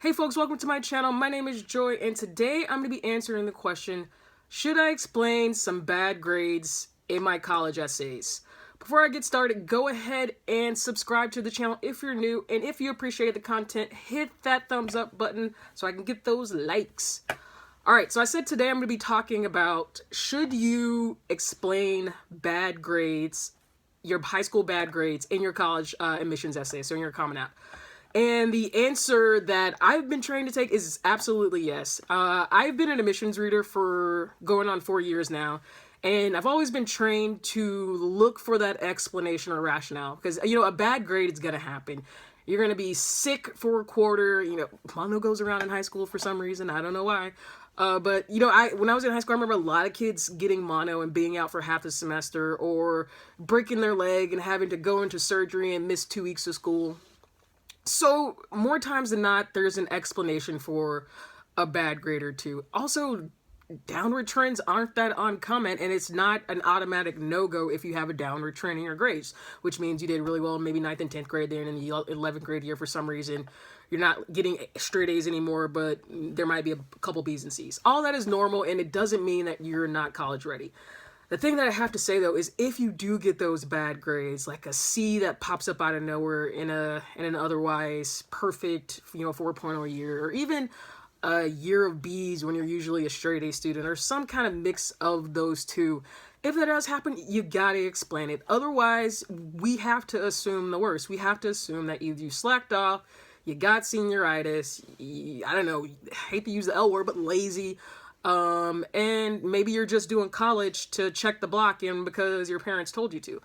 Hey folks, welcome to my channel. My name is Joy, and today I'm going to be answering the question, should I explain some bad grades in my college essays? Before I get started, go ahead and subscribe to the channel if you're new, and if you appreciate the content, hit that thumbs up button so I can get those likes. Alright, so I said today I'm going to be talking about, should you explain bad grades, your high school bad grades, in your college admissions essay, so in your Common App? And the answer that I've been trained to take is absolutely yes. I've been an admissions reader for going on 4 years now, and I've always been trained to look for that explanation or rationale, because, a bad grade is going to happen. You're going to be sick for a quarter. Mono goes around in high school for some reason. I don't know why. But, when I was in high school, I remember a lot of kids getting mono and being out for half the semester, or breaking their leg and having to go into surgery and miss 2 weeks of school. So, more times than not, there's an explanation for a bad grade or two. Also, downward trends aren't that uncommon, and it's not an automatic no-go if you have a downward trend in your grades, which means you did really well in maybe 9th and 10th grade there, and in the 11th grade year, for some reason, you're not getting straight A's anymore, but there might be a couple B's and C's. All that is normal, and it doesn't mean that you're not college ready. The thing that I have to say, though, is if you do get those bad grades, like a C that pops up out of nowhere in an otherwise perfect, 4.0 year, or even a year of B's when you're usually a straight A student, or some kind of mix of those two, if that does happen, you gotta explain it. Otherwise, we have to assume the worst. We have to assume that either you slacked off, you got senioritis, I don't know, I hate to use the L word, but lazy, and maybe you're just doing college to check the block in because your parents told you to.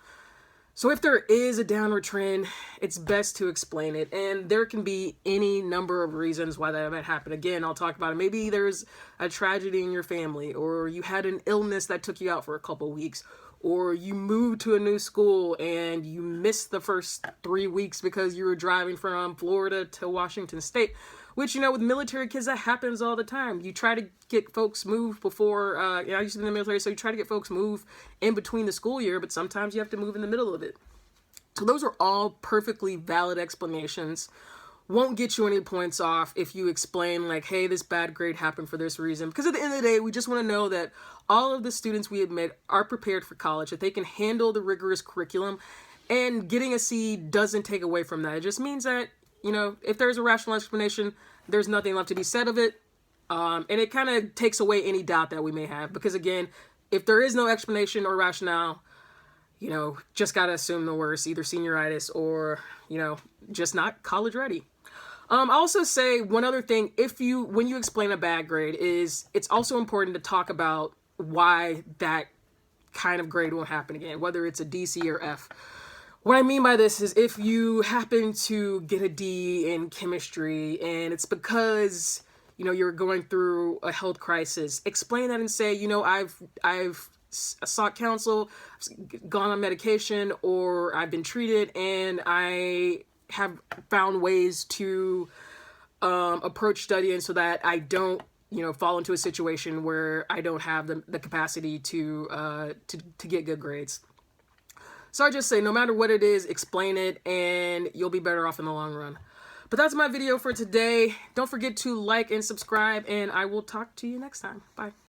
So if there is a downward trend, it's best to explain it, and there can be any number of reasons why that might happen. Again, I'll talk about it. Maybe there's a tragedy in your family, or you had an illness that took you out for a couple weeks, or you moved to a new school and you missed the first 3 weeks because you were driving from Florida to Washington State. Which, with military kids, that happens all the time. You try to get folks moved before, I used to be in the military, so you try to get folks moved in between the school year, but sometimes you have to move in the middle of it. So those are all perfectly valid explanations. Won't get you any points off if you explain, like, hey, this bad grade happened for this reason. Because at the end of the day, we just want to know that all of the students we admit are prepared for college, that they can handle the rigorous curriculum, and getting a C doesn't take away from that. It just means that, if there's a rational explanation, there's nothing left to be said of it. And it kind of takes away any doubt that we may have. Because again, if there is no explanation or rationale, just got to assume the worst, either senioritis or, just not college ready. I also say one other thing, when you explain a bad grade, is it's also important to talk about why that kind of grade won't happen again, whether it's a D, C, or F. What I mean by this is if you happen to get a D in chemistry and it's because, you're going through a health crisis, explain that and say, I've sought counsel, gone on medication, or I've been treated, and I have found ways to approach studying so that I don't, fall into a situation where I don't have the capacity to get good grades. So I just say, no matter what it is, explain it, and you'll be better off in the long run. But that's my video for today. Don't forget to like and subscribe, and I will talk to you next time. Bye.